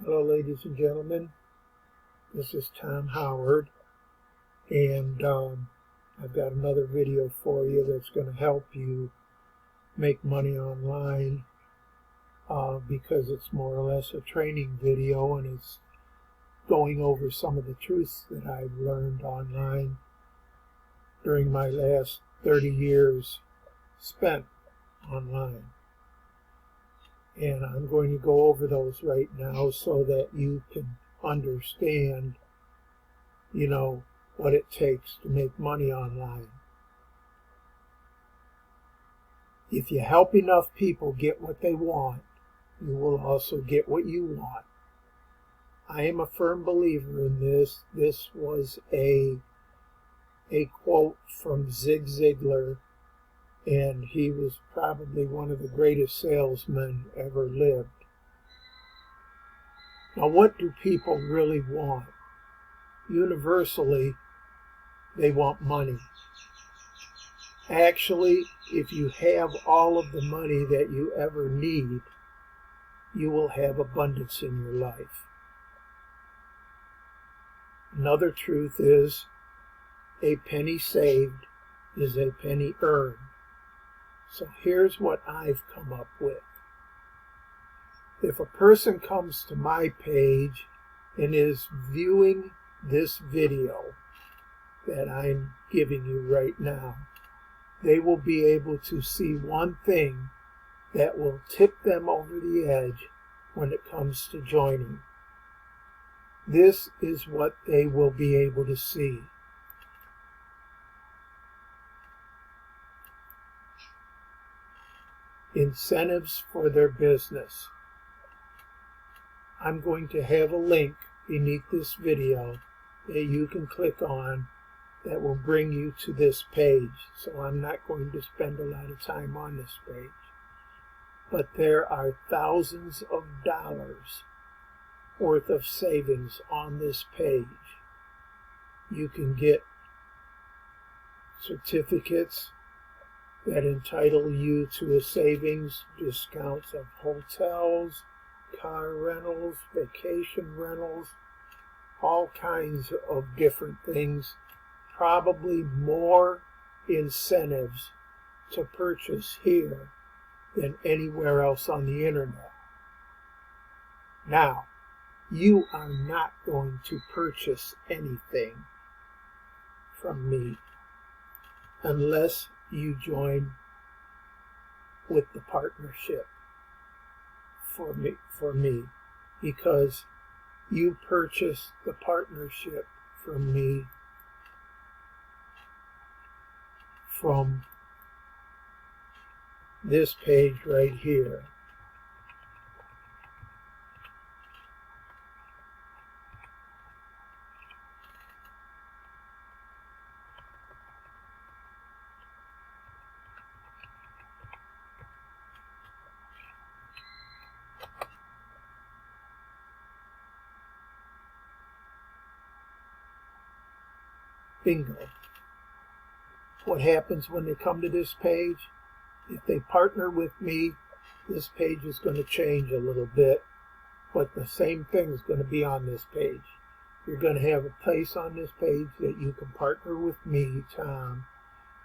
Hello, ladies and gentlemen. This is Tom Howard, and I've got another video for you that's going to help you make money online because it's more or less a training video, and it's going over some of the truths that I've learned online during my last 30 years spent online. And I'm going to go over those right now so that you can understand, what it takes to make money online. If you help enough people get what they want, you will also get what you want. I am a firm believer in this. This was a quote from Zig Ziglar, and he was probably one of the greatest salesmen ever lived. Now, what do people really want? Universally, they want money. Actually, if you have all of the money that you ever need, you will have abundance in your life. Another truth is, a penny saved is a penny earned. So here's what I've come up with. If a person comes to my page and is viewing this video that I'm giving you right now, they will be able to see one thing that will tip them over the edge when it comes to joining. This is what they will be able to see. Incentives for their business. I'm going to have a link beneath this video that you can click on that will bring you to this page. So I'm not going to spend a lot of time on this page. But there are thousands of dollars worth of savings on this page. You can get certificates that entitle you to a savings, discounts of hotels, car rentals, vacation rentals, all kinds of different things, probably more incentives to purchase here than anywhere else on the internet. Now, you are not going to purchase anything from me unless you join with the partnership for me, because you purchase the partnership from me from this page right here. Bingo. What happens when they come to this page? If they partner with me, this page is going to change a little bit, but the same thing is going to be on this page. You're going to have a place on this page that you can partner with me, Tom,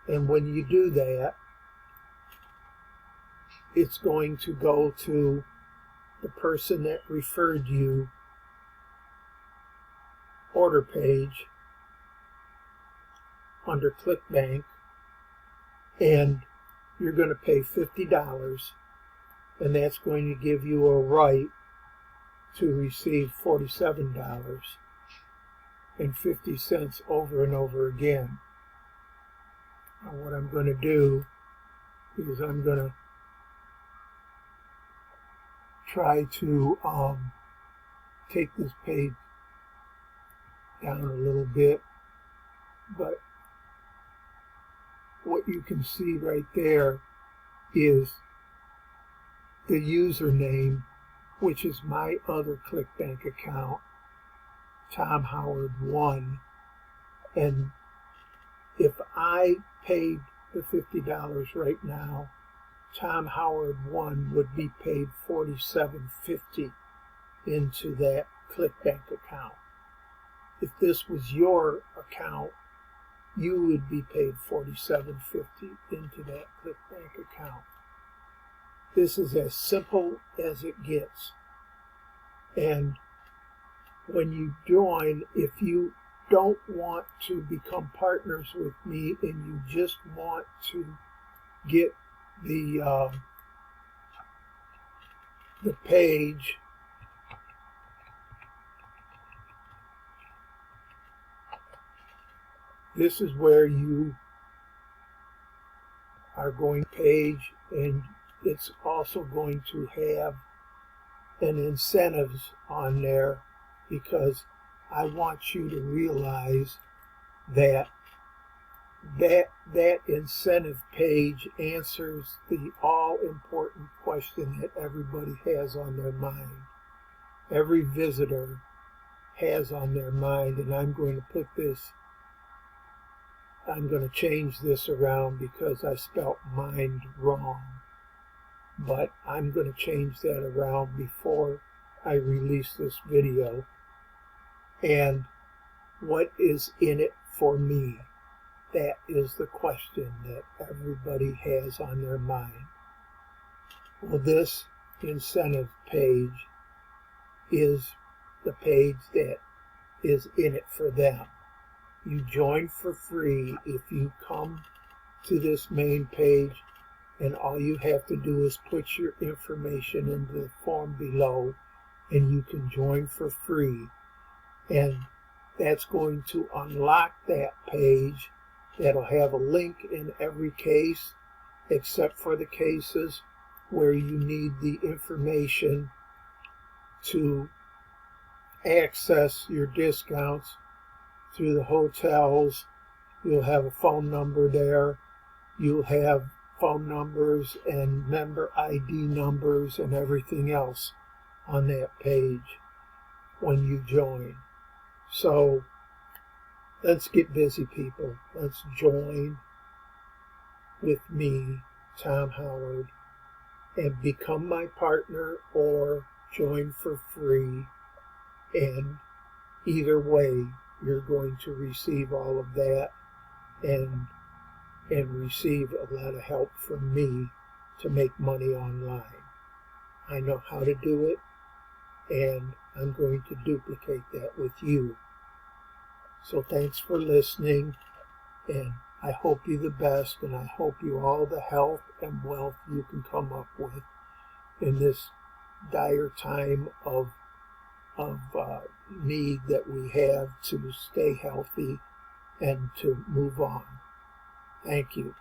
and when you do that, it's going to go to the person that referred you order page under ClickBank, and you're going to pay $50, and that's going to give you a right to receive $47.50 over and over again. Now what I'm going to do is I'm going to try to take this page down a little bit, but what you can see right there is the username, which is my other ClickBank account, Tom Howard 1. And if I paid the $50 right now, Tom Howard 1 would be paid $47.50 into that ClickBank account. If this was your account, you would be paid $47.50 into that ClickBank account. This is as simple as it gets. And when you join, if you don't want to become partners with me and you just want to get the page, this is where you are going page, and it's also going to have an incentives on there, because I want you to realize that that incentive page answers the all-important question that everybody has on their mind. Every visitor has on their mind, and I'm going to change this around because I spelt mind wrong. But I'm going to change that around before I release this video. And what is in it for me? That is the question that everybody has on their mind. Well, this incentive page is the page that is in it for them. You join for free if you come to this main page, and all you have to do is put your information in the form below, and you can join for free. And that's going to unlock that page that'll have a link in every case, except for the cases where you need the information to access your discounts through the hotels. You'll have a phone number there. You'll have phone numbers and member ID numbers and everything else on that page when you join. So let's get busy, people. Let's join with me, Tom Howard, and become my partner or join for free. And either way, you're going to receive all of that and receive a lot of help from me to make money online. I know how to do it, and I'm going to duplicate that with you. So thanks for listening, and I hope you the best, and I hope you all the health and wealth you can come up with in this dire time of need that we have to stay healthy and to move on. Thank you.